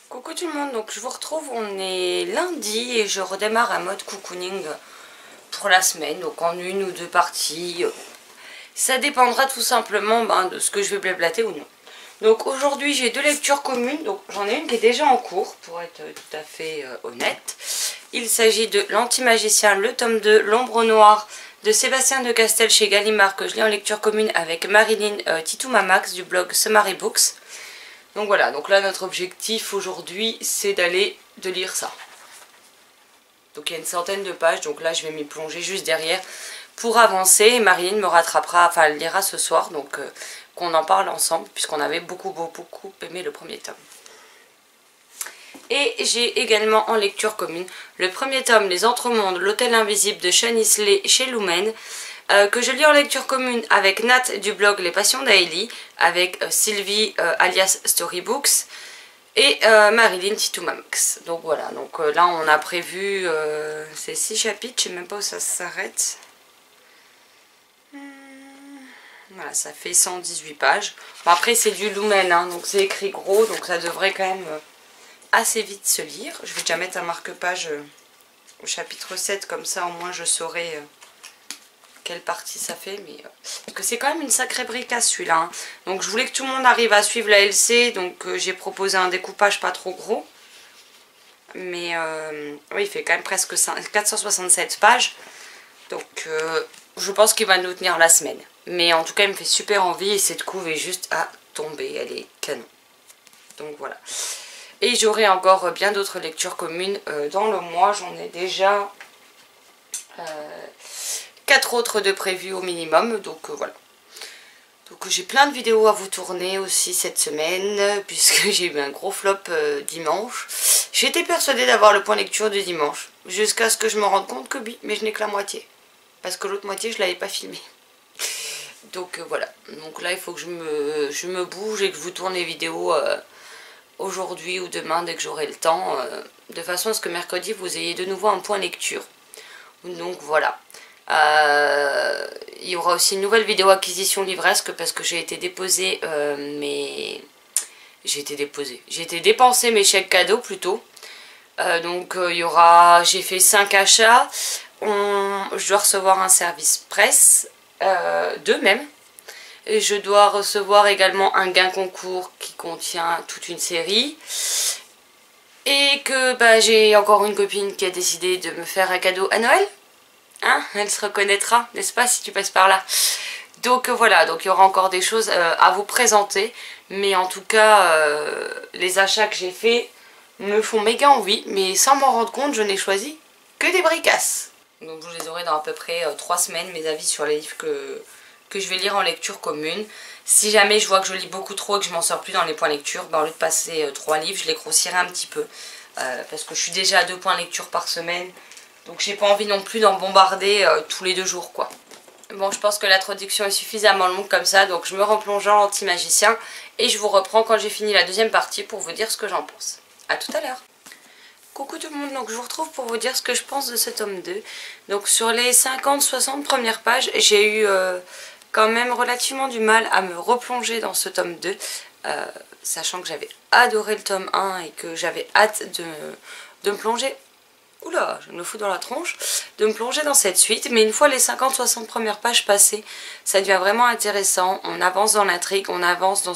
Coucou tout le monde, donc je vous retrouve, on est lundi et je redémarre un mode cocooning pour la semaine, donc en une ou deux parties. Ça dépendra tout simplement de ce que je vais blablater ou non. Donc aujourd'hui j'ai deux lectures communes, donc j'en ai une qui est déjà en cours pour être tout à fait honnête. Il s'agit de L'Anti-Magicien, le tome 2, L'Ombre Noire de Sébastien de Castel chez Gallimard, que je lis en lecture commune avec Marilyn Titoumamax du blog Summary Books. Donc voilà, donc là notre objectif aujourd'hui c'est de lire ça. Donc il y a une centaine de pages, donc là je vais m'y plonger juste derrière pour avancer. Et Marilyn me rattrapera, enfin elle lira ce soir, donc qu'on en parle ensemble puisqu'on avait beaucoup aimé le premier tome. Et j'ai également en lecture commune le premier tome, Les Entremondes, l'Hôtel Invisible de Sean Isley chez Lumen, que je lis en lecture commune avec Nat du blog Les Passions d'Aélie, avec Sylvie alias Storybooks et Marilyn Titoumamax. Donc voilà, donc là on a prévu ces 6 chapitres, je sais même pas où ça s'arrête. Voilà, ça fait 118 pages. Bon, après c'est du Lumen, hein, donc c'est écrit gros, donc ça devrait quand même assez vite se lire. Je vais déjà mettre un marque-page au chapitre 7, comme ça au moins je saurai quelle partie ça fait. Mais parce que c'est quand même une sacrée bricasse celui-là. Hein. Donc je voulais que tout le monde arrive à suivre la LC, donc j'ai proposé un découpage pas trop gros. Mais oui, il fait quand même presque 467 pages. Donc je pense qu'il va nous tenir la semaine. Mais en tout cas, il me fait super envie et cette couve est juste à tomber. Elle est canon. Donc voilà. Et j'aurai encore bien d'autres lectures communes dans le mois. J'en ai déjà 4 autres de prévues au minimum. Donc voilà. Donc j'ai plein de vidéos à vous tourner aussi cette semaine. Puisque j'ai eu un gros flop dimanche. J'étais persuadée d'avoir le point lecture du dimanche. Jusqu'à ce que je me rende compte que oui, mais je n'ai que la moitié. Parce que l'autre moitié, je ne l'avais pas filmée. Donc voilà. Donc là, il faut que je me bouge et que je vous tourne les vidéos aujourd'hui ou demain dès que j'aurai le temps, de façon à ce que mercredi vous ayez de nouveau un point lecture. Donc voilà. Il y aura aussi une nouvelle vidéo acquisition livresque parce que j'ai été déposer j'ai été dépenser mes chèques cadeaux plutôt. Donc il y aura, j'ai fait 5 achats. Je dois recevoir un service presse, 2 même. Et je dois recevoir également un gain concours qui contient toute une série. Et que j'ai encore une copine qui a décidé de me faire un cadeau à Noël. Hein, elle se reconnaîtra, n'est-ce pas, si tu passes par là. Donc voilà, donc il y aura encore des choses à vous présenter. Mais en tout cas, les achats que j'ai faits me font méga envie. Mais sans m'en rendre compte, je n'ai choisi que des bricasses. Donc je les aurai dans à peu près 3 semaines, mes avis sur les livres que je vais lire en lecture commune. Si jamais je vois que je lis beaucoup trop et que je m'en sors plus dans les points lecture, au lieu de passer 3 livres, je les grossirai un petit peu. Parce que je suis déjà à 2 points lecture par semaine. Donc j'ai pas envie non plus d'en bombarder tous les 2 jours quoi. Bon, je pense que l'introduction est suffisamment longue comme ça, donc je me replonge dans L'Anti-Magicien. Et je vous reprends quand j'ai fini la deuxième partie pour vous dire ce que j'en pense. A tout à l'heure. Coucou tout le monde, donc je vous retrouve pour vous dire ce que je pense de ce tome 2. Donc sur les 50-60 premières pages, j'ai eu quand même relativement du mal à me replonger dans ce tome 2. Sachant que j'avais adoré le tome 1 et que j'avais hâte de me plonger... Oula, je me fous dans la tronche, de me plonger dans cette suite. Mais une fois les 50-60 premières pages passées, ça devient vraiment intéressant. On avance dans l'intrigue, on avance dans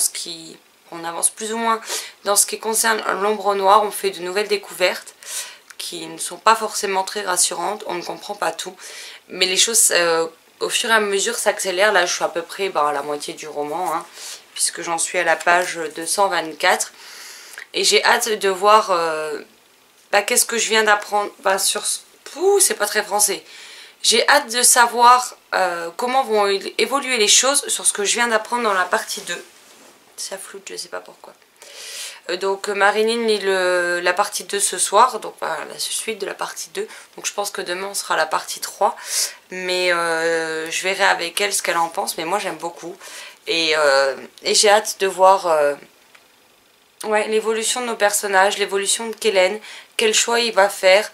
on avance plus ou moins dans ce qui concerne l'ombre noire. On fait de nouvelles découvertes qui ne sont pas forcément très rassurantes. On ne comprend pas tout. Mais les choses, au fur et à mesure, s'accélèrent. Là, je suis à peu près à la moitié du roman, hein, puisque j'en suis à la page 224. Et j'ai hâte de voir... qu'est-ce que je viens d'apprendre sur... Ouh, c'est pas très français. J'ai hâte de savoir comment vont évoluer les choses sur ce que je viens d'apprendre dans la partie 2. Ça floute, je sais pas pourquoi. Donc Marilyn lit la partie 2 ce soir, donc la suite de la partie 2. Donc je pense que demain on sera à la partie 3. Mais je verrai avec elle ce qu'elle en pense. Mais moi j'aime beaucoup. Et j'ai hâte de voir... ouais, l'évolution de nos personnages, l'évolution de Kellen, quel choix il va faire,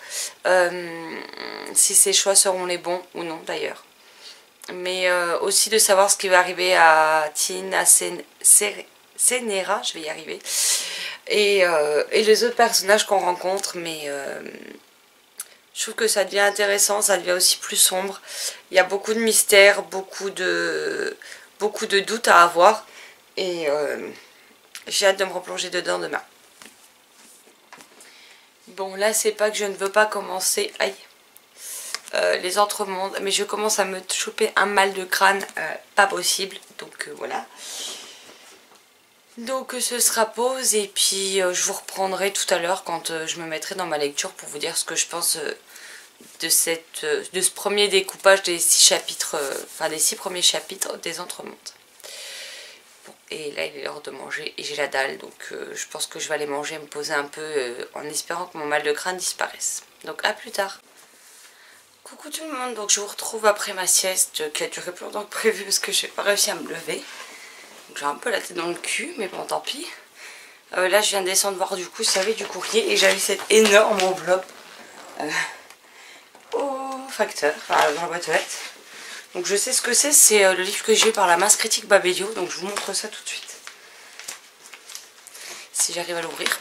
si ses choix seront les bons ou non d'ailleurs. Mais aussi de savoir ce qui va arriver à Tin, à Senera, je vais y arriver, et les autres personnages qu'on rencontre, mais je trouve que ça devient intéressant, ça devient aussi plus sombre. Il y a beaucoup de mystères, beaucoup de doutes à avoir, et j'ai hâte de me replonger dedans demain. Bon, là c'est pas que je ne veux pas commencer, aïe, les entremondes, mais je commence à me choper un mal de crâne, pas possible, donc voilà. Donc ce sera pause, et puis je vous reprendrai tout à l'heure quand je me mettrai dans ma lecture pour vous dire ce que je pense de ce premier découpage des 6 chapitres, enfin des 6 premiers chapitres des Entremondes. Bon, et là il est l'heure de manger et j'ai la dalle, donc je pense que je vais aller manger et me poser un peu en espérant que mon mal de crâne disparaisse. Donc à plus tard. Coucou tout le monde, donc je vous retrouve après ma sieste qui a duré plus longtemps que prévu parce que j'ai pas réussi à me lever. J'ai un peu la tête dans le cul, mais bon tant pis. Là je viens de descendre voir du coup, vous savez, du courrier, et j'avais cette énorme enveloppe au facteur, enfin dans la boîte aux lettres. Donc je sais ce que c'est le livre que j'ai eu par la masse critique Babelio, donc je vous montre ça tout de suite. Si j'arrive à l'ouvrir.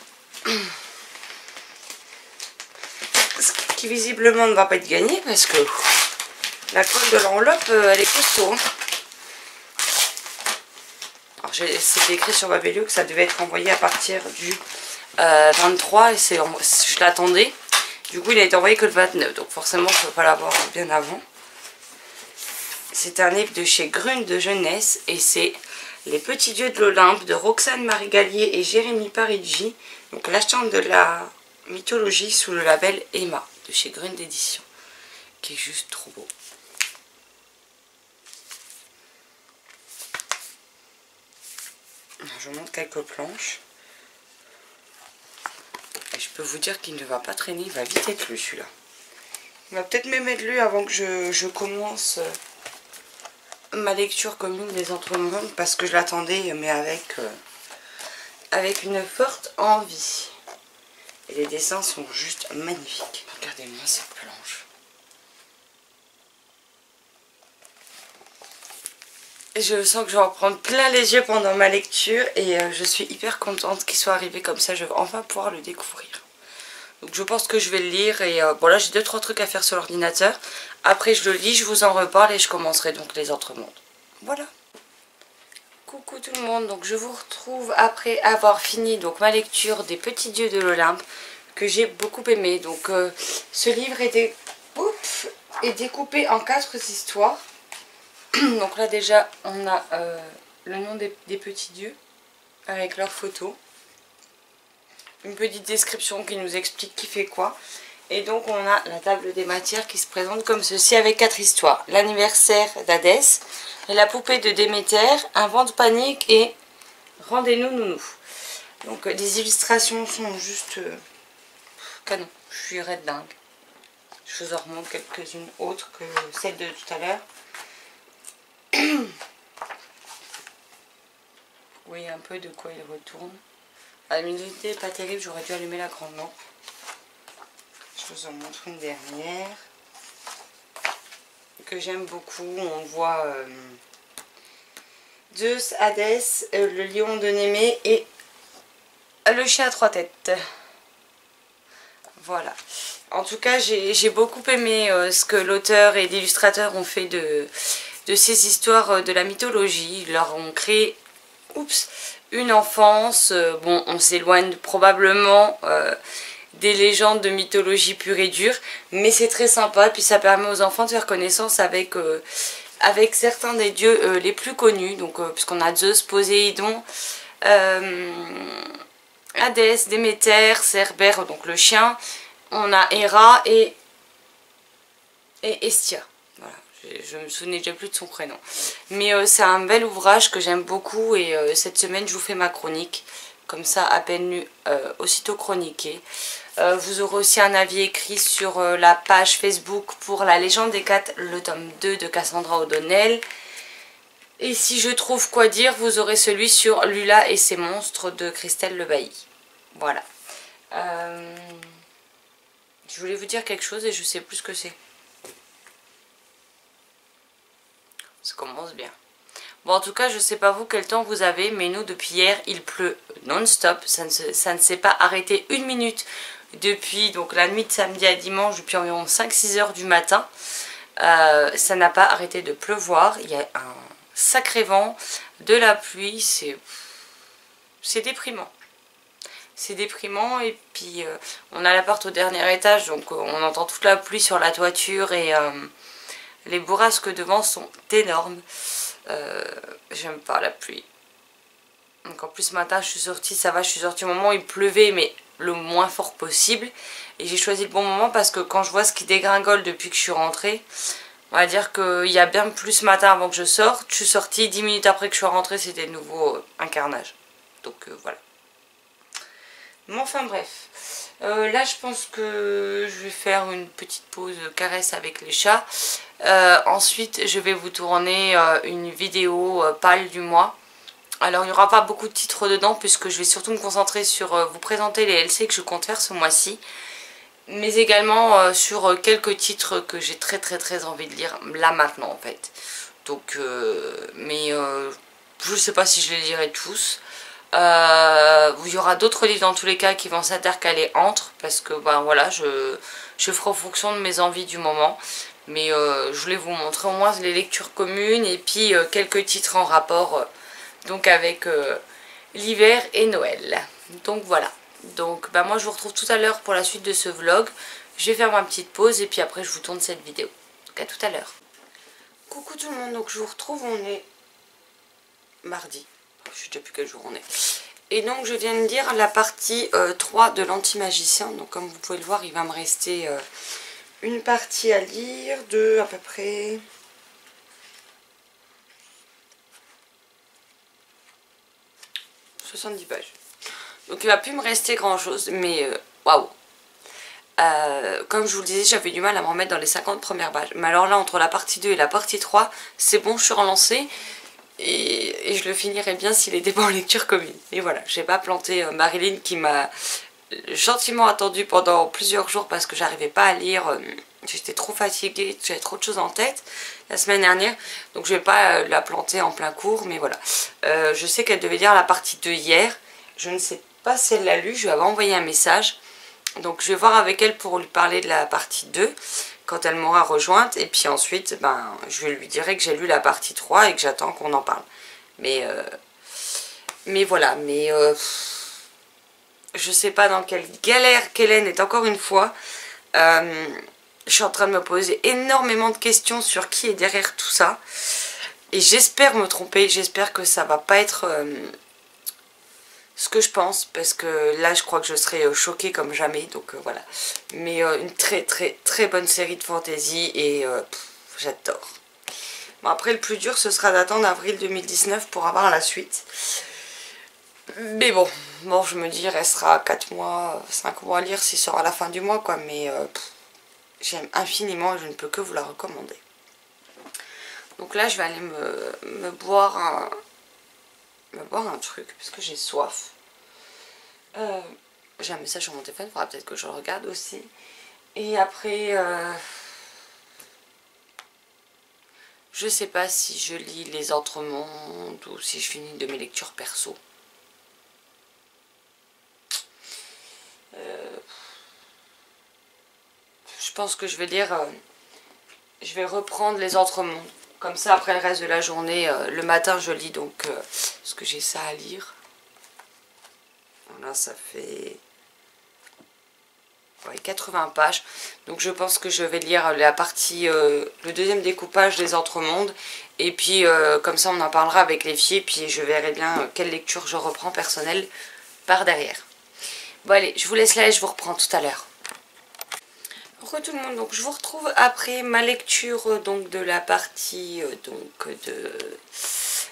Ce qui visiblement ne va pas être gagné parce que la colle de l'enveloppe elle est costaud. C'était écrit sur Babelio que ça devait être envoyé à partir du 23 et je l'attendais. Du coup il a été envoyé que le 29, donc forcément je ne peux pas l'avoir bien avant. C'est un livre de chez Grune de jeunesse et c'est Les Petits Dieux de l'Olympe de Roxane Marigalier et Jérémy Parigi. Donc l'achetant de la mythologie sous le label Emma de chez Grune d'édition, qui est juste trop beau. Je vous montre quelques planches. Et je peux vous dire qu'il ne va pas traîner, il va vite être lu celui-là. Il va peut-être même être lu avant que je commence ma lecture commune des Entremondes, parce que je l'attendais, mais avec une forte envie. Et les dessins sont juste magnifiques. Regardez-moi cette planche. Je sens que je vais en prendre plein les yeux pendant ma lecture et je suis hyper contente qu'il soit arrivé comme ça. Je vais enfin pouvoir le découvrir. Donc je pense que je vais le lire et bon là j'ai 2-3 trucs à faire sur l'ordinateur. Après je le lis, je vous en reparle et je commencerai donc les Entremondes. Voilà. Coucou tout le monde, donc je vous retrouve après avoir fini donc ma lecture des Petits Dieux de l'Olympe que j'ai beaucoup aimé. Donc ce livre est découpé en 4 histoires. Donc là déjà on a le nom des petits dieux avec leurs photos, une petite description qui nous explique qui fait quoi, et donc on a la table des matières qui se présente comme ceci avec 4 histoires: l'anniversaire d'Hadès, la poupée de Déméter, un vent de panique et rendez-nous nounou. Donc les illustrations sont juste canon, je suis raide dingue. Je vous en remontre quelques-unes autres que celles de tout à l'heure. Vous voyez un peu de quoi il retourne. La luminosité n'est pas terrible, j'aurais dû allumer la grande lampe. Je vous en montre une dernière que j'aime beaucoup. On voit Zeus, Hadès, le lion de Némée et le chien à 3 têtes. Voilà. En tout cas, j'ai beaucoup aimé ce que l'auteur et l'illustrateur ont fait de ces histoires de la mythologie. Ils leur ont créé une enfance. Bon, on s'éloigne probablement des légendes de mythologie pure et dure, mais c'est très sympa. Puis ça permet aux enfants de faire connaissance avec certains des dieux les plus connus. Donc, puisqu'on a Zeus, Poséidon, Hadès, Déméter, Cerbère, donc le chien. On a Héra et Hestia. Voilà. Je me souvenais déjà plus de son prénom. Mais c'est un bel ouvrage que j'aime beaucoup et cette semaine je vous fais ma chronique. Comme ça, à peine lu, aussitôt chroniqué. Vous aurez aussi un avis écrit sur la page Facebook pour La Légende des 4, le tome 2 de Cassandra O'Donnell. Et si je trouve quoi dire, vous aurez celui sur Lula et ses monstres de Christelle Le Bailly. Voilà. Je voulais vous dire quelque chose et je sais plus ce que c'est. Ça commence bien. Bon, en tout cas, je sais pas vous quel temps vous avez, mais nous, depuis hier, il pleut non-stop. Ça ne s'est pas arrêté une minute depuis donc la nuit de samedi à dimanche, depuis environ 5-6 heures du matin. Ça n'a pas arrêté de pleuvoir. Il y a un sacré vent, de la pluie, c'est déprimant. C'est déprimant et puis on a l'appart au dernier étage, donc on entend toute la pluie sur la toiture et les bourrasques de vent sont énormes. J'aime pas la pluie. Donc en plus ce matin je suis sortie, ça va, je suis sortie au moment où il pleuvait mais le moins fort possible. Et j'ai choisi le bon moment parce que quand je vois ce qui dégringole depuis que je suis rentrée, on va dire qu'il y a bien plus ce matin avant que je sorte. Je suis sortie 10 minutes après que je suis rentrée, c'était de nouveau un carnage. Donc voilà. Mais enfin bref. Là je pense que je vais faire une petite pause caresse avec les chats. Ensuite je vais vous tourner une vidéo pâle du mois. Alors il n'y aura pas beaucoup de titres dedans puisque je vais surtout me concentrer sur vous présenter les LC que je compte faire ce mois-ci. Mais également sur quelques titres que j'ai très envie de lire là maintenant en fait. Donc je sais pas si je les lirai tous. Il y aura d'autres livres dans tous les cas qui vont s'intercaler entre, parce que ben voilà, je ferai en fonction de mes envies du moment. Mais je voulais vous montrer au moins les lectures communes et puis quelques titres en rapport donc avec l'hiver et Noël. Donc voilà. Donc bah moi je vous retrouve tout à l'heure pour la suite de ce vlog. Je vais faire ma petite pause et puis après je vous tourne cette vidéo. Donc à tout à l'heure. Coucou tout le monde, donc je vous retrouve, on est mardi. Je sais déjà plus quel jour on est. Et donc je viens de lire la partie 3 de l'Anti-Magicien. Donc comme vous pouvez le voir, il va me rester une partie à lire de à peu près 70 pages. Donc il va plus me rester grand chose, mais waouh. Comme je vous le disais, j'avais du mal à me remettre dans les 50 premières pages. Mais alors là, entre la partie 2 et la partie 3, c'est bon, je suis relancée. Et je le finirai bien s'il était pas en lecture commune. Et voilà, j'ai pas planté Marilyn qui m'a gentiment attendue pendant plusieurs jours parce que j'arrivais pas à lire. J'étais trop fatiguée, j'avais trop de choses en tête la semaine dernière. Donc je vais pas la planter en plein cours, mais voilà. Je sais qu'elle devait lire la partie 2 hier. Je ne sais pas si elle l'a lu, je lui avais envoyé un message. Donc je vais voir avec elle pour lui parler de la partie 2 quand elle m'aura rejointe. Et puis ensuite, ben, je lui dirai que j'ai lu la partie 3 et que j'attends qu'on en parle. Mais voilà, je sais pas dans quelle galère qu'Hélène est encore une fois. Je suis en train de me poser énormément de questions sur qui est derrière tout ça. Et j'espère me tromper, j'espère que ça va pas être ce que je pense, parce que là je crois que je serai choquée comme jamais, donc voilà. Mais une très bonne série de fantasy et j'adore. Bon, après le plus dur ce sera d'attendre avril 2019 pour avoir la suite. Mais bon, je me dis il restera 4 mois, 5 mois à lire si sera à la fin du mois quoi, mais j'aime infiniment et je ne peux que vous la recommander. Donc là je vais aller me boire un truc parce que j'ai soif. J'ai un message sur mon téléphone, il faudra peut-être que je le regarde aussi. Et après, je sais pas si je lis les Entremondes ou si je finis de mes lectures perso. Je pense que je vais lire, je vais reprendre les Entremondes. Comme ça, après le reste de la journée, le matin, je lis donc parce que j'ai ça à lire. Voilà, ça fait 80 pages. Donc je pense que je vais lire la partie, le deuxième découpage des Entremondes. Et puis comme ça, on en parlera avec les filles. Puis je verrai bien quelle lecture je reprends personnelle par derrière. Bon allez, je vous laisse là et je vous reprends tout à l'heure. Bonjour tout le monde, donc je vous retrouve après ma lecture donc de la partie de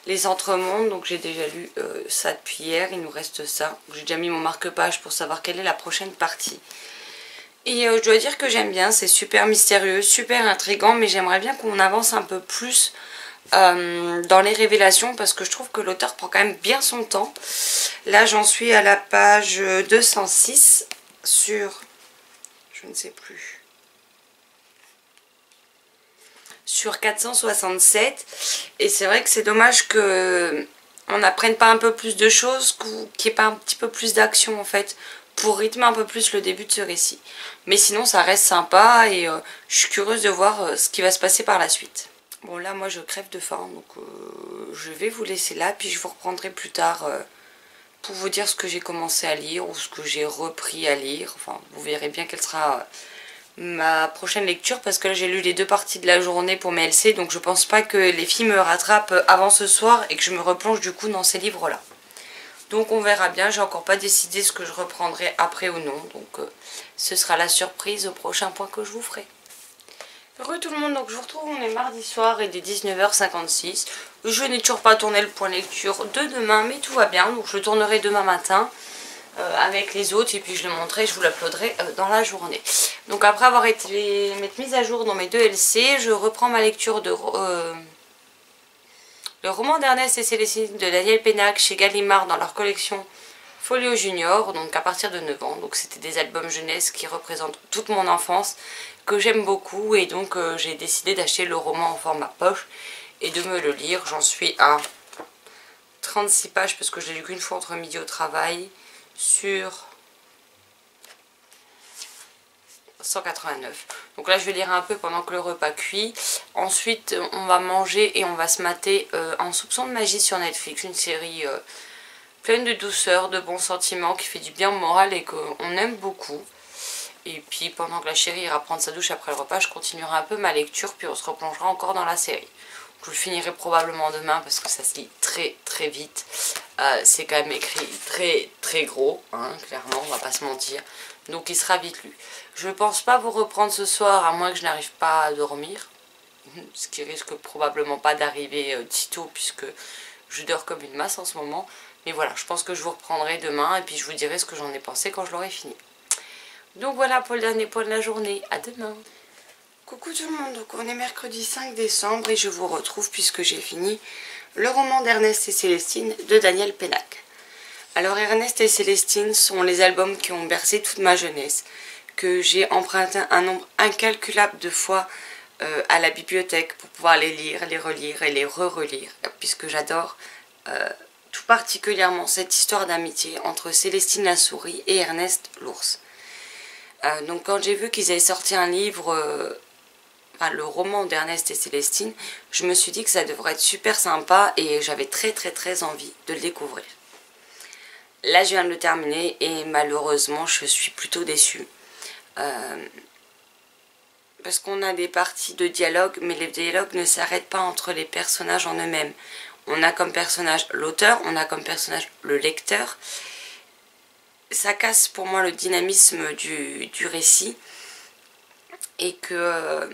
les Entremondes. Donc j'ai déjà lu ça depuis hier, il nous reste ça. J'ai déjà mis mon marque-page pour savoir quelle est la prochaine partie. Et je dois dire que j'aime bien, c'est super mystérieux, super intriguant, mais j'aimerais bien qu'on avance un peu plus dans les révélations parce que je trouve que l'auteur prend quand même bien son temps. Là j'en suis à la page 206 sur... je ne sais plus... sur 467. Et c'est vrai que c'est dommage que on n'apprenne pas un peu plus de choses, qu'il n'y ait pas un petit peu plus d'action en fait, pour rythmer un peu plus le début de ce récit. Mais sinon ça reste sympa et je suis curieuse de voir ce qui va se passer par la suite. Bon là moi je crève de faim, donc je vais vous laisser là, puis je vous reprendrai plus tard pour vous dire ce que j'ai commencé à lire ou ce que j'ai repris à lire. Enfin vous verrez bien quelle sera ma prochaine lecture, parce que là j'ai lu les 2 parties de la journée pour mes LC, donc je pense pas que les filles me rattrapent avant ce soir et que je me replonge du coup dans ces livres là. Donc on verra bien, j'ai encore pas décidé ce que je reprendrai après ou non, donc ce sera la surprise au prochain point que je vous ferai. Heureux tout le monde, donc je vous retrouve, on est mardi soir et il est 19h56. Je n'ai toujours pas tourné le point lecture de demain, mais tout va bien, donc je le tournerai demain matin avec les autres et puis je le montrerai, je vous l'uploaderai dans la journée. Donc après avoir été m'être mise à jour dans mes 2 LC, je reprends ma lecture de le roman d'Ernest et Célestine de Daniel Pénac chez Gallimard dans leur collection Folio Junior, donc à partir de 9 ans. Donc c'était des albums jeunesse qui représentent toute mon enfance, que j'aime beaucoup, et donc j'ai décidé d'acheter le roman en format poche et de me le lire. J'en suis à 36 pages parce que je l'ai lu qu'une fois entre midi au travail, sur 189. Donc là je vais lire un peu pendant que le repas cuit. Ensuite on va manger et on va se mater Un soupçon de magie sur Netflix, une série pleine de douceur, de bons sentiments, qui fait du bien au moral et qu'on aime beaucoup. Et puis pendant que la chérie ira prendre sa douche après le repas, je continuerai un peu ma lecture, puis on se replongera encore dans la série. Je le finirai probablement demain parce que ça se lit très très vite. C'est quand même écrit très très gros, hein, clairement, on va pas se mentir. Donc il sera vite lu. Je pense pas vous reprendre ce soir, à moins que je n'arrive pas à dormir. Ce qui risque probablement pas d'arriver tôt, puisque je dors comme une masse en ce moment. Mais voilà, je pense que je vous reprendrai demain et puis je vous dirai ce que j'en ai pensé quand je l'aurai fini. Donc voilà pour le dernier point de la journée. À demain. Coucou tout le monde, donc on est mercredi 5 décembre et je vous retrouve puisque j'ai fini le roman d'Ernest et Célestine de Daniel Pénac. Alors Ernest et Célestine sont les albums qui ont bercé toute ma jeunesse, que j'ai emprunté un nombre incalculable de fois à la bibliothèque pour pouvoir les lire, les relire et les re-relire, puisque j'adore tout particulièrement cette histoire d'amitié entre Célestine la souris et Ernest l'ours. Donc quand j'ai vu qu'ils avaient sorti un livre, le roman d'Ernest et Célestine, je me suis dit que ça devrait être super sympa et j'avais très envie de le découvrir. Là je viens de le terminer et malheureusement je suis plutôt déçue. Parce qu'on a des parties de dialogue, mais les dialogues ne s'arrêtent pas entre les personnages en eux-mêmes. On a comme personnage l'auteur, on a comme personnage le lecteur. Ça casse pour moi le dynamisme du récit. Et que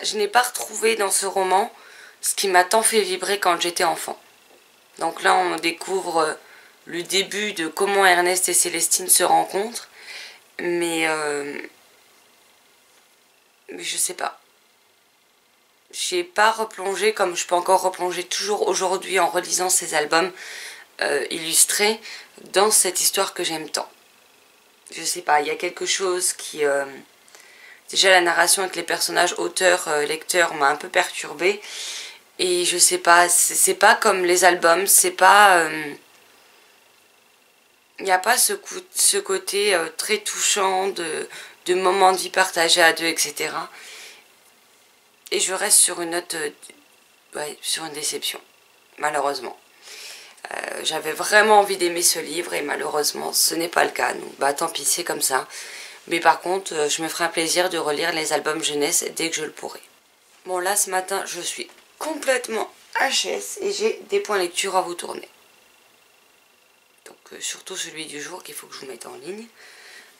je n'ai pas retrouvé dans ce roman ce qui m'a tant fait vibrer quand j'étais enfant. Donc là on découvre le début de comment Ernest et Célestine se rencontrent. Mais je sais pas. J'ai pas replongé comme je peux encore replonger toujours aujourd'hui en relisant ces albums illustrés dans cette histoire que j'aime tant. Je sais pas, il y a quelque chose qui... déjà la narration avec les personnages auteurs, lecteurs m'a un peu perturbée. Et je sais pas, c'est pas comme les albums, c'est pas... il n'y a pas ce côté très touchant de moments de vie partagés à deux, etc. Et je reste sur une note, sur une déception, malheureusement. J'avais vraiment envie d'aimer ce livre et malheureusement ce n'est pas le cas. Donc tant pis, c'est comme ça. Mais par contre, je me ferai un plaisir de relire les albums jeunesse dès que je le pourrai. Bon là ce matin, je suis complètement HS et j'ai des points lecture à vous tourner. Donc surtout celui du jour qu'il faut que je vous mette en ligne.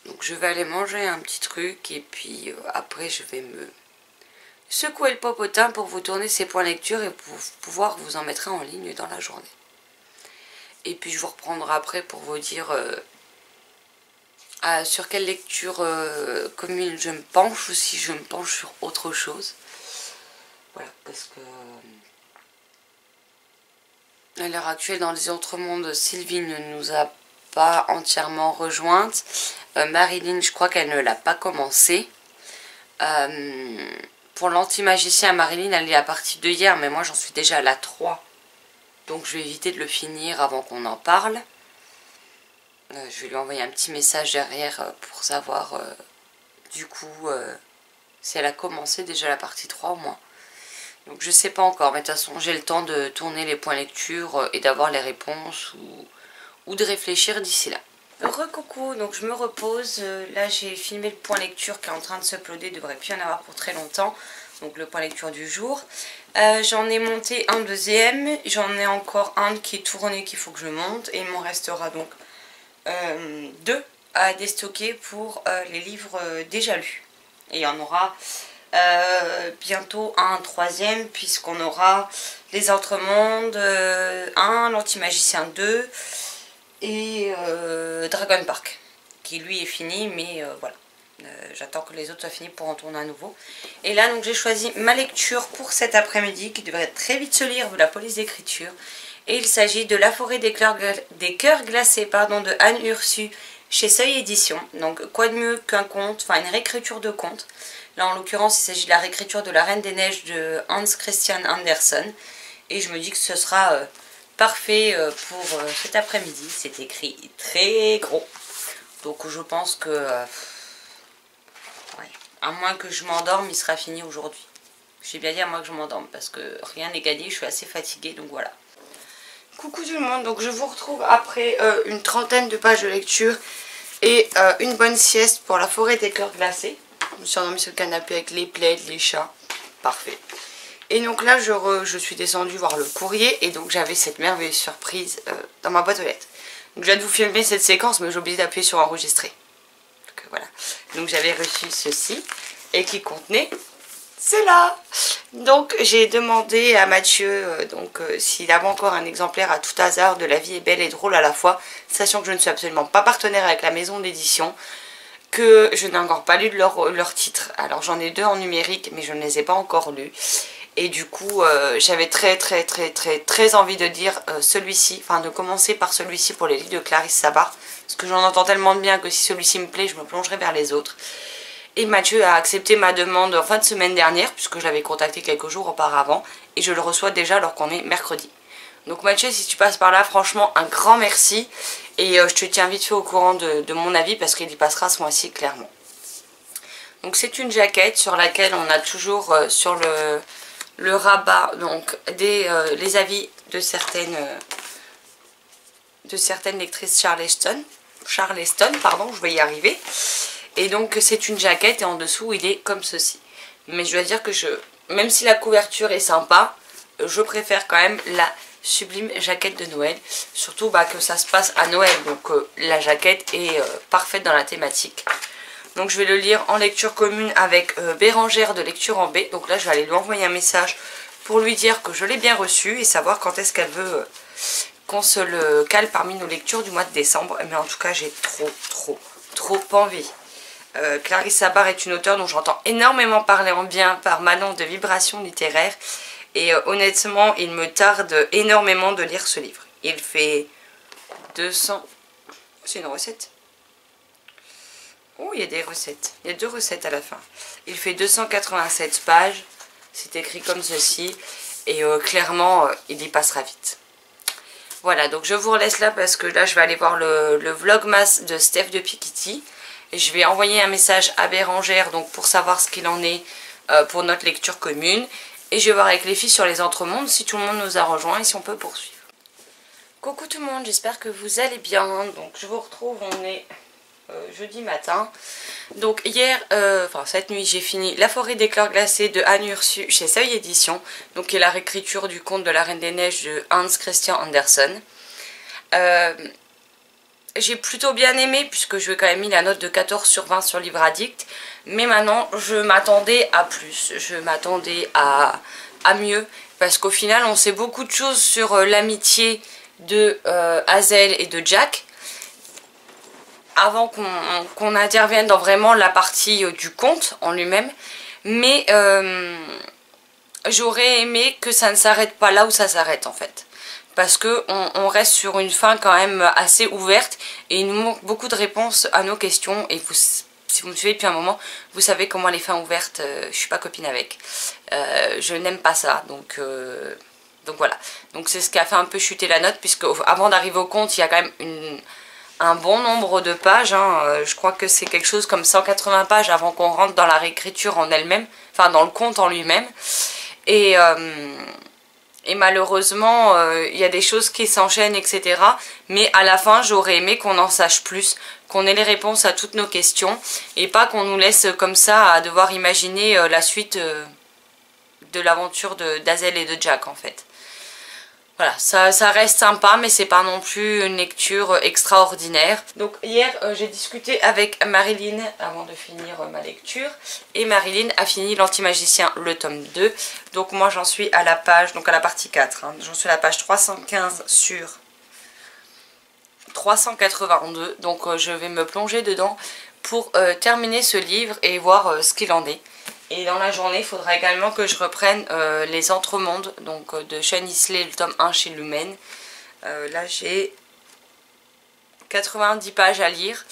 Donc je vais aller manger un petit truc et puis après je vais me secouer le popotin pour vous tourner ces points lecture et pour pouvoir vous en mettre en ligne dans la journée. Et puis je vous reprendrai après pour vous dire sur quelle lecture commune je me penche ou si je me penche sur autre chose. Voilà, parce que à l'heure actuelle dans les autres mondes, Sylvie ne nous a pas entièrement rejointes. Marilyn, je crois qu'elle ne l'a pas commencé. Pour l'anti-magicien à Marilyn, elle est à partie de hier, mais moi j'en suis déjà à la 3. Donc je vais éviter de le finir avant qu'on en parle. Je vais lui envoyer un petit message derrière pour savoir du coup si elle a commencé déjà la partie 3 au moins. Donc je sais pas encore, mais de toute façon j'ai le temps de tourner les points lecture et d'avoir les réponses ou de réfléchir d'ici là. Recoucou, donc je me repose. Là j'ai filmé le point lecture qui est en train de s'uploader, devrait plus y en avoir pour très longtemps. Donc le point lecture du jour. J'en ai monté un deuxième, j'en ai encore un qui est tourné qu'il faut que je monte. Et il m'en restera donc 2 à déstocker pour les livres déjà lus. Et il y en aura bientôt un troisième puisqu'on aura Les Entremondes 1, L'Antimagicien 2 et Dragon Park qui lui est fini, mais voilà. J'attends que les autres soient finis pour en tourner à nouveau. Et là donc j'ai choisi ma lecture pour cet après-midi qui devrait très vite se lire vu la police d'écriture. Et il s'agit de La Forêt des cœurs glacés de Anne Ursu chez Seuil Édition. Donc quoi de mieux qu'un conte, enfin une réécriture de conte. Là en l'occurrence il s'agit de la réécriture de La Reine des Neiges de Hans Christian Andersen. Et je me dis que ce sera parfait pour cet après-midi. C'est écrit très gros. Donc je pense que... ouais, à moins que je m'endorme, il sera fini aujourd'hui. J'ai bien dit à moins que je m'endorme parce que rien n'est gagné, je suis assez fatiguée, donc voilà. Coucou tout le monde, donc je vous retrouve après une trentaine de pages de lecture et une bonne sieste pour La Forêt des cœurs glacés. Je me suis endormie sur le canapé avec les plaids, les chats, parfait. Et donc là je suis descendue voir le courrier et donc j'avais cette merveilleuse surprise dans ma boîte aux lettres. Donc je viens de vous filmer cette séquence mais j'ai oublié d'appuyer sur enregistrer. Donc voilà, donc j'avais reçu ceci et qui contenait cela. Donc j'ai demandé à Mathieu s'il avait encore un exemplaire à tout hasard de La vie est belle et drôle à la fois, sachant que je ne suis absolument pas partenaire avec la maison d'édition, que je n'ai encore pas lu leur titre. Alors j'en ai 2 en numérique mais je ne les ai pas encore lus. Et du coup j'avais très envie de dire celui-ci, enfin de commencer par celui-ci pour les livres de Clarisse Sabar. Parce que j'en entends tellement de bien que si celui-ci me plaît je me plongerai vers les autres. Et Mathieu a accepté ma demande en fin de semaine dernière, puisque je l'avais contacté quelques jours auparavant. Et je le reçois déjà alors qu'on est mercredi. Donc Mathieu, si tu passes par là, franchement, un grand merci. Et je te tiens vite fait au courant de mon avis, parce qu'il y passera ce mois-ci, clairement. Donc c'est une jaquette sur laquelle on a toujours sur le rabat donc les avis de certaines lectrices Charleston, pardon, je vais y arriver. Et donc c'est une jaquette et en dessous il est comme ceci. Mais je dois dire que même si la couverture est sympa, je préfère quand même la sublime jaquette de Noël. Surtout que ça se passe à Noël, donc la jaquette est parfaite dans la thématique. Donc je vais le lire en lecture commune avec Bérangère de Lecture en B. Donc là je vais aller lui envoyer un message pour lui dire que je l'ai bien reçu et savoir quand est-ce qu'elle veut qu'on se le cale parmi nos lectures du mois de décembre. Mais en tout cas j'ai trop envie. Clarisse Sabar est une auteure dont j'entends énormément parler en bien par Manon de Vibrations littéraires. Et honnêtement, il me tarde énormément de lire ce livre. Il fait 200... C'est une recette. Oh, il y a des recettes. Il y a 2 recettes à la fin. Il fait 287 pages. C'est écrit comme ceci. Et clairement, il y passera vite. Voilà, donc je vous relaisse là parce que là, je vais aller voir le vlogmas de Steph de Piketty. Et je vais envoyer un message à Bérangère donc pour savoir ce qu'il en est pour notre lecture commune. Et je vais voir avec les filles sur les entremondes si tout le monde nous a rejoints et si on peut poursuivre. Coucou tout le monde, j'espère que vous allez bien. Donc je vous retrouve, on est jeudi matin. Donc hier, cette nuit, j'ai fini La Forêt des cœurs glacés de Anne Ursu chez Seuil Édition. Donc qui est la réécriture du conte de La Reine des Neiges de Hans Christian Andersen. J'ai plutôt bien aimé puisque je lui ai quand même mis la note de 14 sur 20 sur Livre Addict. Mais maintenant je m'attendais à plus, je m'attendais à mieux. Parce qu'au final on sait beaucoup de choses sur l'amitié de Hazel et de Jack. Avant qu'on intervienne dans vraiment la partie du conte en lui-même. Mais j'aurais aimé que ça ne s'arrête pas là où ça s'arrête en fait. Parce qu'on reste sur une fin quand même assez ouverte et il nous manque beaucoup de réponses à nos questions et si vous me suivez depuis un moment, vous savez comment les fins ouvertes, je suis pas copine avec. Je n'aime pas ça, donc voilà. Donc c'est ce qui a fait un peu chuter la note, puisque avant d'arriver au conte, il y a quand même un bon nombre de pages. Je crois que c'est quelque chose comme 180 pages avant qu'on rentre dans la réécriture en elle-même, enfin dans le conte en lui-même. Et malheureusement, il y a des choses qui s'enchaînent, etc. Mais à la fin, j'aurais aimé qu'on en sache plus, qu'on ait les réponses à toutes nos questions, et pas qu'on nous laisse comme ça à devoir imaginer la suite de l'aventure d'Azel et de Jack, en fait. Voilà, ça reste sympa, mais c'est pas non plus une lecture extraordinaire. Donc hier, j'ai discuté avec Marilyn avant de finir ma lecture. Et Marilyn a fini l'Antimagicien, le tome 2. Donc moi j'en suis à la page, donc à la partie 4. J'en suis à la page 315 sur 382. Donc je vais me plonger dedans pour terminer ce livre et voir ce qu'il en est. Et dans la journée, il faudra également que je reprenne les Entremondes, donc de Sean Isley, le tome 1 chez Lumen. Là, j'ai 90 pages à lire.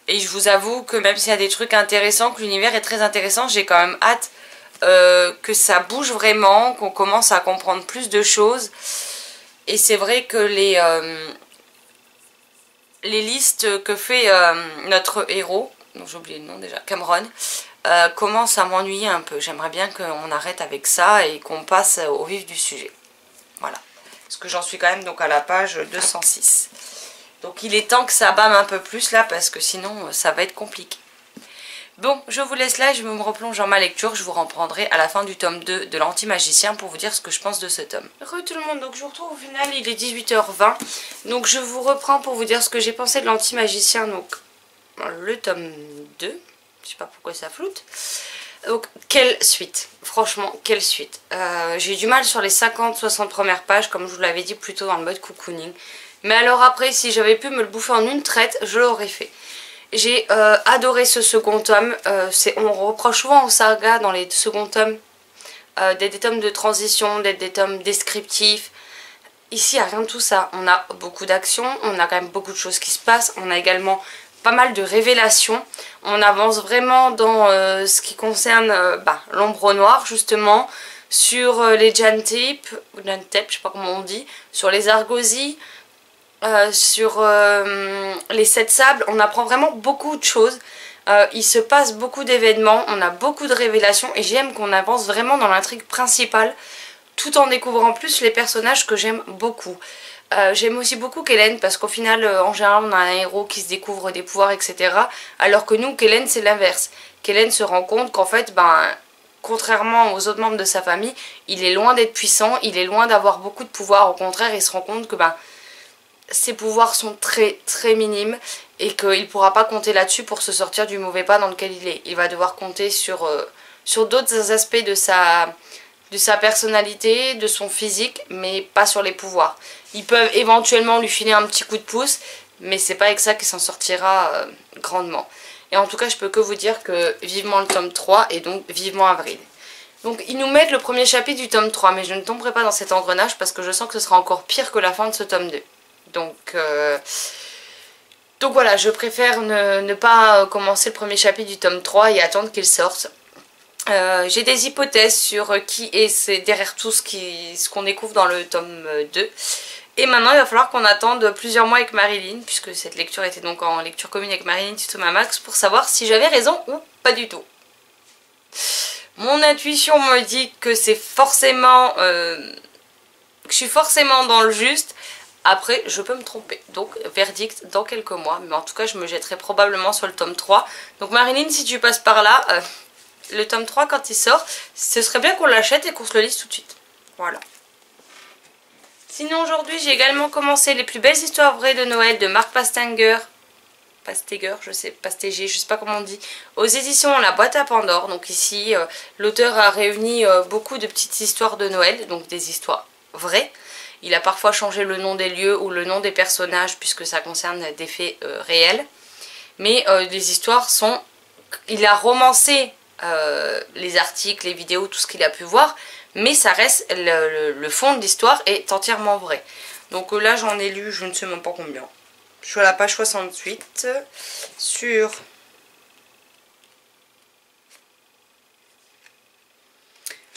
Et je vous avoue que même s'il y a des trucs intéressants, que l'univers est très intéressant, j'ai quand même hâte que ça bouge vraiment, qu'on commence à comprendre plus de choses. Et c'est vrai que les listes que fait notre héros, dont j'ai oublié le nom déjà, Cameron, commence à m'ennuyer un peu. J'aimerais bien qu'on arrête avec ça et qu'on passe au vif du sujet. Voilà. Parce que j'en suis quand même donc à la page 206. Donc il est temps que ça bâme un peu plus là, parce que sinon ça va être compliqué. Bon, je vous laisse là, je me replonge dans ma lecture. Je vous reprendrai à la fin du tome 2 de l'Antimagicien pour vous dire ce que je pense de ce tome. Re tout le monde, donc je vous retrouve au final, il est 18h20. Donc je vous reprends pour vous dire ce que j'ai pensé de l'Antimagicien, donc le tome 2. Je sais pas pourquoi ça floute. Donc, quelle suite. Franchement, quelle suite. J'ai eu du mal sur les 50-60 premières pages, comme je vous l'avais dit plus tôt dans le mode cocooning. Mais alors après, si j'avais pu me le bouffer en une traite, je l'aurais fait. J'ai adoré ce second tome. On reproche souvent aux sagas dans les seconds tomes d'être des tomes de transition, d'être des tomes descriptifs. Ici, il n'y a rien de tout ça. On a beaucoup d'action, on a quand même beaucoup de choses qui se passent. On a également pas mal de révélations. On avance vraiment dans ce qui concerne l'ombre noire, justement, sur les Jantep, je sais pas comment on dit, sur les Argosies, sur les Sept Sables. On apprend vraiment beaucoup de choses. Il se passe beaucoup d'événements, on a beaucoup de révélations et j'aime qu'on avance vraiment dans l'intrigue principale tout en découvrant plus les personnages que j'aime beaucoup. J'aime aussi beaucoup Kellen parce qu'au final, en général, on a un héros qui se découvre des pouvoirs, etc. Alors que nous, Kellen, c'est l'inverse. Kellen se rend compte qu'en fait, contrairement aux autres membres de sa famille, il est loin d'être puissant, il est loin d'avoir beaucoup de pouvoirs. Au contraire, il se rend compte que ses pouvoirs sont très très minimes et qu'il ne pourra pas compter là-dessus pour se sortir du mauvais pas dans lequel il est. Il va devoir compter sur d'autres aspects de sa personnalité, de son physique, mais pas sur les pouvoirs. Ils peuvent éventuellement lui filer un petit coup de pouce, mais c'est pas avec ça qu'il s'en sortira grandement. Et en tout cas, je peux que vous dire que vivement le tome 3 et donc vivement avril. Donc ils nous mettent le premier chapitre du tome 3, mais je ne tomberai pas dans cet engrenage parce que je sens que ce sera encore pire que la fin de ce tome 2. Donc voilà, je préfère ne pas commencer le premier chapitre du tome 3 et attendre qu'il sorte. J'ai des hypothèses sur qui est derrière tout ce qu'on découvre dans le tome 2. Et maintenant il va falloir qu'on attende plusieurs mois avec Marilyn, puisque cette lecture était donc en lecture commune avec Marilyn Tutomamax, pour savoir si j'avais raison ou pas du tout. Mon intuition me dit que c'est forcément... que je suis forcément dans le juste. Après, je peux me tromper. Donc, verdict dans quelques mois. Mais en tout cas, je me jetterai probablement sur le tome 3. Donc Marilyn, si tu passes par là... le tome 3 quand il sort, ce serait bien qu'on l'achète et qu'on se le lise tout de suite. Voilà. Sinon aujourd'hui j'ai également commencé Les plus belles histoires vraies de Noël de Marc Pasteger, je sais pas comment on dit, aux éditions La Boîte à Pandore. Donc ici l'auteur a réuni beaucoup de petites histoires de Noël, donc des histoires vraies. Il a parfois changé le nom des lieux ou le nom des personnages puisque ça concerne des faits réels. Mais les histoires sont... Il a romancé les articles, les vidéos, tout ce qu'il a pu voir, mais ça reste le fond de l'histoire est entièrement vrai. Donc là j'en ai lu je ne sais même pas combien. Je suis à la page 68 sur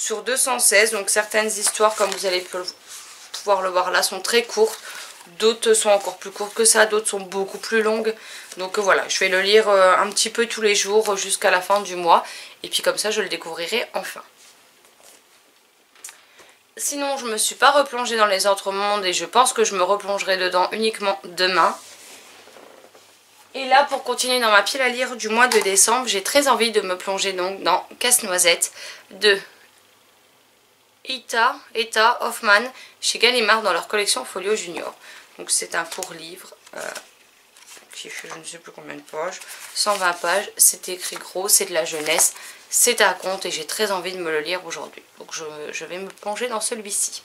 sur 216. Donc certaines histoires, comme vous allez pouvoir le voir là, sont très courtes. D'autres sont encore plus courtes que ça, d'autres sont beaucoup plus longues. Donc voilà, je vais le lire un petit peu tous les jours jusqu'à la fin du mois. Et puis comme ça, je le découvrirai enfin. Sinon, je me suis pas replongée dans les autres mondes et je pense que je me replongerai dedans uniquement demain. Et là, pour continuer dans ma pile à lire du mois de décembre, j'ai très envie de me plonger donc dans Casse-Noisette de Ita Hoffman chez Gallimard dans leur collection Folio Junior. Donc c'est un court livre qui fait je ne sais plus combien de pages, 120 pages, c'est écrit gros, c'est de la jeunesse, c'est à compte et j'ai très envie de me le lire aujourd'hui. Donc je vais me plonger dans celui-ci.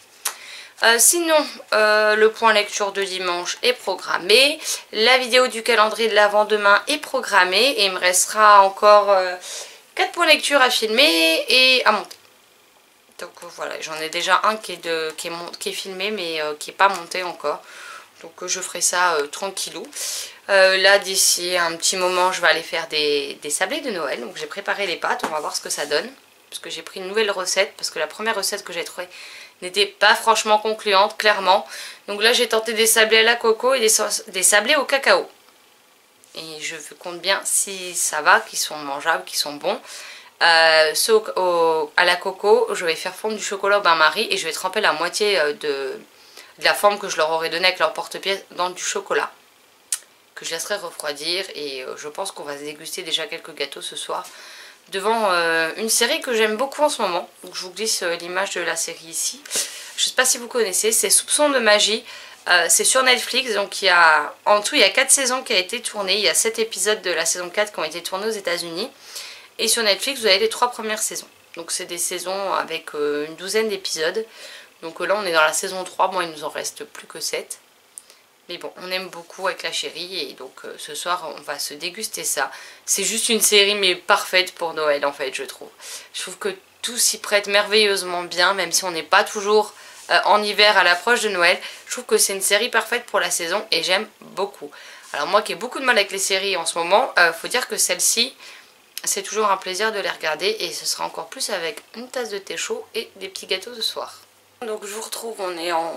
Sinon, le point lecture de dimanche est programmé. La vidéo du calendrier de l'avant-demain est programmée. Et il me restera encore 4 points lecture à filmer et à monter. Donc voilà, j'en ai déjà un qui est filmé mais qui n'est pas monté encore. Donc je ferai ça tranquillou. Là d'ici un petit moment je vais aller faire des sablés de Noël. Donc j'ai préparé les pâtes, on va voir ce que ça donne. Parce que j'ai pris une nouvelle recette, parce que la première recette que j'ai trouvée n'était pas franchement concluante, clairement. Donc là j'ai tenté des sablés à la coco et des sablés au cacao. Et je compte bien si ça va, qu'ils sont mangeables, qu'ils sont bons. Ceux à la coco, je vais faire fondre du chocolat au bain-marie et je vais tremper la moitié de la forme que je leur aurais donnée avec leur porte-pièce dans du chocolat. Que je laisserai refroidir et je pense qu'on va se déguster déjà quelques gâteaux ce soir. Devant une série que j'aime beaucoup en ce moment. Donc je vous glisse l'image de la série ici. Je ne sais pas si vous connaissez, c'est Soupçons de magie. C'est sur Netflix, donc en tout il y a 4 saisons qui ont été tournées. Il y a 7 épisodes de la saison 4 qui ont été tournés aux États-Unis. Et sur Netflix vous avez les 3 premières saisons. Donc c'est des saisons avec une douzaine d'épisodes. Donc là on est dans la saison 3, bon il nous en reste plus que 7. Mais bon, on aime beaucoup avec la chérie et donc ce soir on va se déguster ça. C'est juste une série mais parfaite pour Noël en fait je trouve. Je trouve que tout s'y prête merveilleusement bien même si on n'est pas toujours en hiver à l'approche de Noël. Je trouve que c'est une série parfaite pour la saison et j'aime beaucoup. Alors moi qui ai beaucoup de mal avec les séries en ce moment, faut dire que celle-ci c'est toujours un plaisir de les regarder et ce sera encore plus avec une tasse de thé chaud et des petits gâteaux ce soir. Donc je vous retrouve, on est en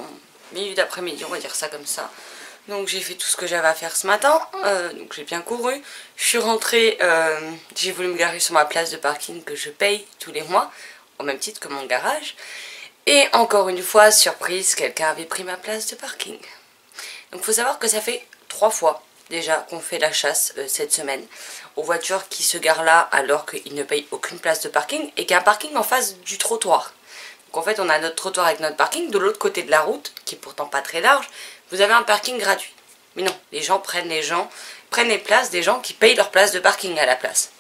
milieu d'après-midi, on va dire ça comme ça. Donc j'ai fait tout ce que j'avais à faire ce matin, donc j'ai bien couru. Je suis rentrée, j'ai voulu me garer sur ma place de parking que je paye tous les mois, au même titre que mon garage. Et encore une fois, surprise, quelqu'un avait pris ma place de parking. Donc il faut savoir que ça fait 3 fois déjà qu'on fait la chasse cette semaine aux voitures qui se garent là alors qu'ils ne payent aucune place de parking et qu'il y a un parking en face du trottoir. Donc en fait on a notre trottoir avec notre parking, de l'autre côté de la route, qui est pourtant pas très large, vous avez un parking gratuit. Mais non, les gens prennent les places des gens qui payent leur place de parking à la place.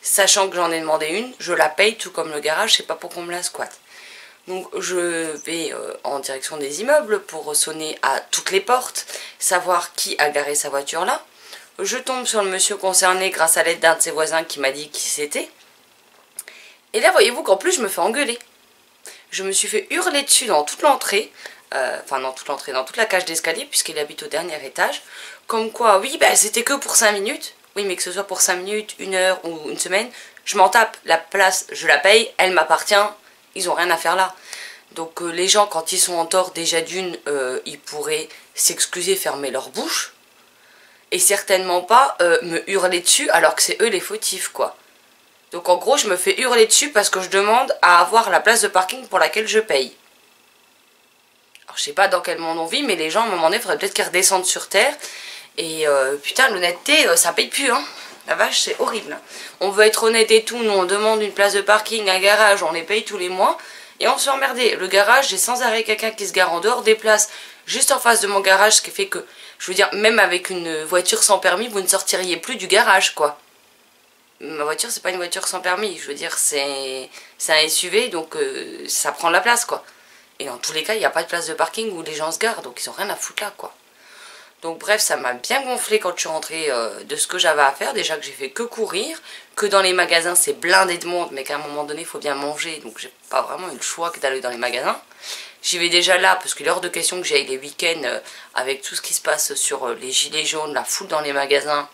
Sachant que j'en ai demandé une, je la paye tout comme le garage, je sais pas pourquoi on me la squatte. Donc je vais en direction des immeubles pour sonner à toutes les portes, savoir qui a garé sa voiture là. Je tombe sur le monsieur concerné grâce à l'aide d'un de ses voisins qui m'a dit qui c'était. Et là voyez-vous qu'en plus je me fais engueuler. Je me suis fait hurler dessus dans toute l'entrée, enfin dans toute l'entrée, dans toute la cage d'escalier puisqu'il habite au dernier étage. Comme quoi, oui, bah, c'était que pour 5 minutes. Oui, mais que ce soit pour 5 minutes, 1 heure ou une semaine, je m'en tape. La place, je la paye, elle m'appartient, ils ont rien à faire là. Donc les gens, quand ils sont en tort, déjà d'une, ils pourraient s'excuser, fermer leur bouche. Et certainement pas me hurler dessus alors que c'est eux les fautifs, quoi. Donc en gros, je me fais hurler dessus parce que je demande à avoir la place de parking pour laquelle je paye. Alors je sais pas dans quel monde on vit, mais les gens, à un moment donné, il faudrait peut-être qu'ils redescendent sur terre. Et putain, l'honnêteté, ça paye plus, hein. La vache, c'est horrible. On veut être honnête et tout, nous on demande une place de parking, un garage, on les paye tous les mois. Et on se fait emmerder. Le garage, j'ai sans arrêt quelqu'un qui se gare en dehors des places, juste en face de mon garage, ce qui fait que, je veux dire, même avec une voiture sans permis, vous ne sortiriez plus du garage, quoi. Ma voiture, c'est pas une voiture sans permis, je veux dire, c'est un SUV, donc ça prend de la place, quoi. Et dans tous les cas, il n'y a pas de place de parking où les gens se garent, donc ils ont rien à foutre là, quoi. Donc bref, ça m'a bien gonflé quand je suis rentrée de ce que j'avais à faire. Déjà que j'ai fait que courir, que dans les magasins c'est blindé de monde, mais qu'à un moment donné il faut bien manger, donc j'ai pas vraiment eu le choix que d'aller dans les magasins. J'y vais déjà là parce qu'il est hors de question que j'aille les week-ends avec tout ce qui se passe sur les gilets jaunes, la foule dans les magasins.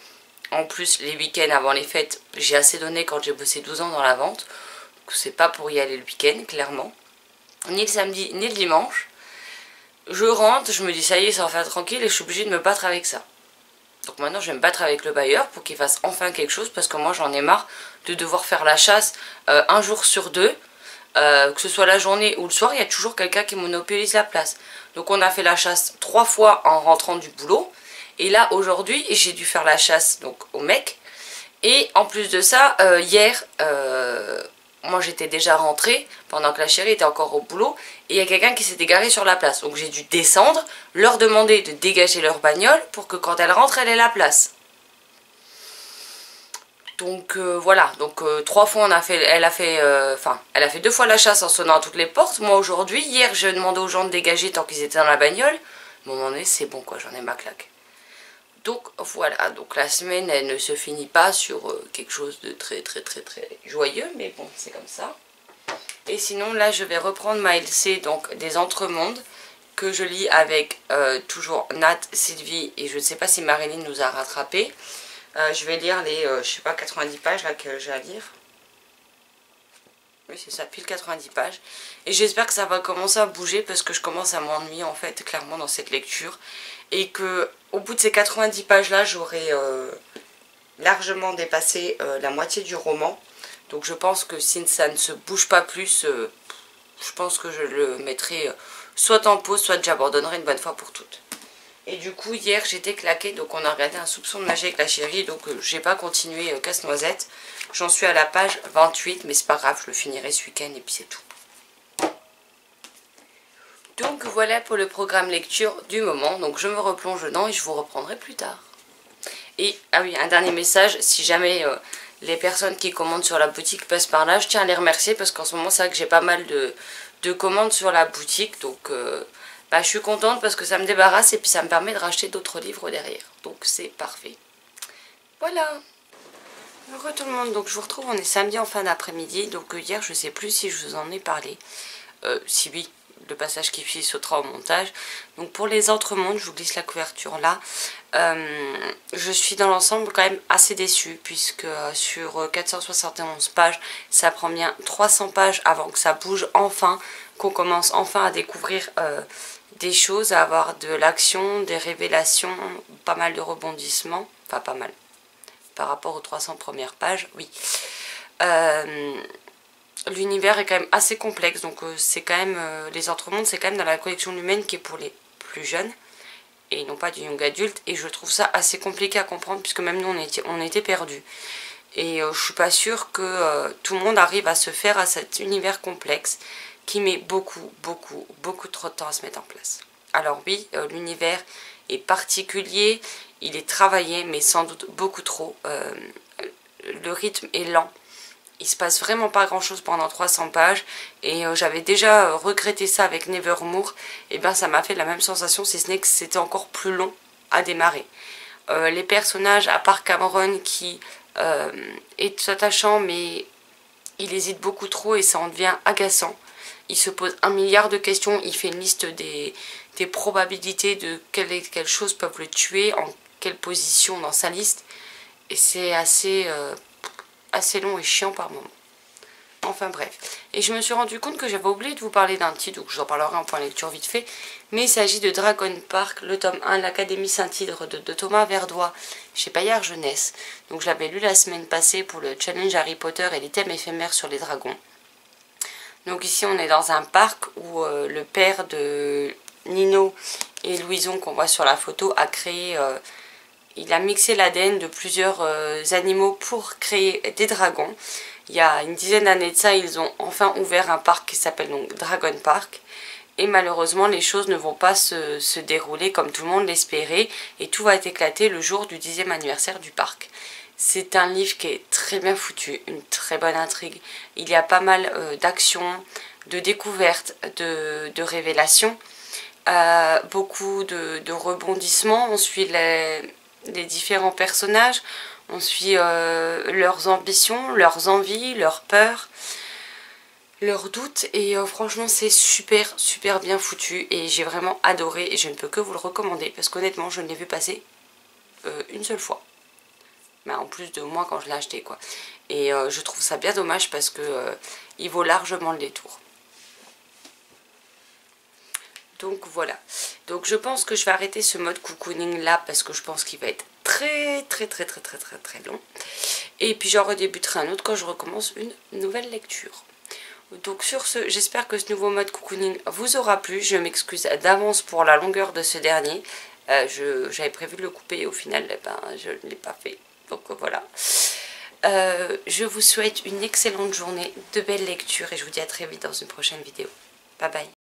En plus, les week-ends avant les fêtes, j'ai assez donné quand j'ai bossé 12 ans dans la vente. Donc c'est pas pour y aller le week-end, clairement. Ni le samedi, ni le dimanche. Je rentre, je me dis ça y est, ça va faire tranquille et je suis obligée de me battre avec ça. Donc maintenant je vais me battre avec le bailleur pour qu'il fasse enfin quelque chose parce que moi j'en ai marre de devoir faire la chasse un jour sur deux. Que ce soit la journée ou le soir, il y a toujours quelqu'un qui monopolise la place. Donc on a fait la chasse 3 fois en rentrant du boulot. Et là aujourd'hui j'ai dû faire la chasse donc au mec. Et en plus de ça, hier, moi j'étais déjà rentrée pendant que la chérie était encore au boulot. Et il y a quelqu'un qui s'est égaré sur la place. Donc j'ai dû descendre, leur demander de dégager leur bagnole pour que quand elle rentre, elle ait la place. Donc voilà, donc 3 fois elle a fait 2 fois la chasse en sonnant à toutes les portes. Moi aujourd'hui, hier j'ai demandé aux gens de dégager tant qu'ils étaient dans la bagnole. À un moment donné c'est bon quoi, j'en ai ma claque. Donc voilà, donc la semaine elle ne se finit pas sur quelque chose de très joyeux, mais bon c'est comme ça. Et sinon là je vais reprendre ma LC donc des Entremondes que je lis avec toujours Nat, Sylvie et je ne sais pas si Marilyn nous a rattrapé. Je vais lire les, je sais pas, 90 pages là que j'ai à lire. Oui, c'est ça, pile 90 pages. Et j'espère que ça va commencer à bouger parce que je commence à m'ennuyer en fait, clairement, dans cette lecture. Et que au bout de ces 90 pages là, j'aurai largement dépassé la moitié du roman. Donc je pense que si ça ne se bouge pas plus, je pense que je le mettrai soit en pause, soit j'abandonnerai une bonne fois pour toutes. Et du coup hier j'étais claquée, donc on a regardé Un soupçon de magie avec la chérie, donc j'ai pas continué Casse-Noisette. J'en suis à la page 28, mais c'est pas grave, je le finirai ce week-end et puis c'est tout. Donc voilà pour le programme lecture du moment, donc je me replonge dedans et je vous reprendrai plus tard. Et, ah oui, un dernier message, si jamais les personnes qui commandent sur la boutique passent par là, je tiens à les remercier parce qu'en ce moment c'est vrai que j'ai pas mal de commandes sur la boutique, donc... je suis contente parce que ça me débarrasse et puis ça me permet de racheter d'autres livres derrière. Donc c'est parfait. Voilà. Heureux tout le monde. Donc je vous retrouve, on est samedi en fin d'après-midi. Donc hier, je sais plus si je vous en ai parlé. Si oui, le passage qui suit sautera au montage. Donc pour les Entremondes, je vous glisse la couverture là. Je suis dans l'ensemble quand même assez déçue puisque sur 471 pages, ça prend bien 300 pages avant que ça bouge enfin, qu'on commence enfin à découvrir des choses, à avoir de l'action, des révélations, pas mal de rebondissements, enfin pas mal, par rapport aux 300 premières pages, oui. L'univers est quand même assez complexe, donc c'est quand même, les Entremondes, c'est quand même dans la collection Lumen qui est pour les plus jeunes, et non pas du young adulte, et je trouve ça assez compliqué à comprendre, puisque même nous on était perdus. Et je suis pas sûre que tout le monde arrive à se faire à cet univers complexe, qui met beaucoup trop de temps à se mettre en place. Alors oui, l'univers est particulier, il est travaillé, mais sans doute beaucoup trop. Le rythme est lent. Il se passe vraiment pas grand chose pendant 300 pages. Et j'avais déjà regretté ça avec Nevermore. Et bien ça m'a fait la même sensation, si ce n'est que c'était encore plus long à démarrer. Les personnages, à part Cameron qui est attachant, mais il hésite beaucoup trop et ça en devient agaçant. Il se pose 1 milliard de questions, il fait une liste des probabilités de quelles choses peuvent le tuer, en quelle position dans sa liste. Et c'est assez long et chiant par moment. Enfin bref. Et je me suis rendu compte que j'avais oublié de vous parler d'un titre, donc je vous en parlerai en point lecture vite fait. Mais il s'agit de Dragon Park, le tome 1, l'Académie Saint-Hydre de Thomas Verdois, chez Bayard Jeunesse. Donc je l'avais lu la semaine passée pour le challenge Harry Potter et les thèmes éphémères sur les dragons. Donc ici on est dans un parc où le père de Nino et Louison qu'on voit sur la photo a créé, il a mixé l'ADN de plusieurs animaux pour créer des dragons. Il y a une dizaine d'années de ça, ils ont enfin ouvert un parc qui s'appelle donc Dragon Park. Et malheureusement les choses ne vont pas se dérouler comme tout le monde l'espérait et tout va être éclaté le jour du 10e anniversaire du parc. C'est un livre qui est très bien foutu, une très bonne intrigue. Il y a pas mal d'actions, de découvertes, de révélations, beaucoup de rebondissements. On suit les différents personnages, on suit leurs ambitions, leurs envies, leurs peurs, leurs doutes. Et franchement c'est super bien foutu et j'ai vraiment adoré et je ne peux que vous le recommander parce qu'honnêtement je ne l'ai vu passer une seule fois. Mais en plus de moi quand je l'ai acheté quoi. Et je trouve ça bien dommage parce que il vaut largement le détour. Donc voilà. Donc je pense que je vais arrêter ce mode cocooning là parce que je pense qu'il va être très long. Et puis j'en redébuterai un autre quand je recommence une nouvelle lecture. Donc sur ce, j'espère que ce nouveau mode cocooning vous aura plu. Je m'excuse d'avance pour la longueur de ce dernier. J'avais prévu de le couper et au final je ne l'ai pas fait. Donc voilà. Je vous souhaite une excellente journée, de belles lectures et je vous dis à très vite dans une prochaine vidéo. Bye bye.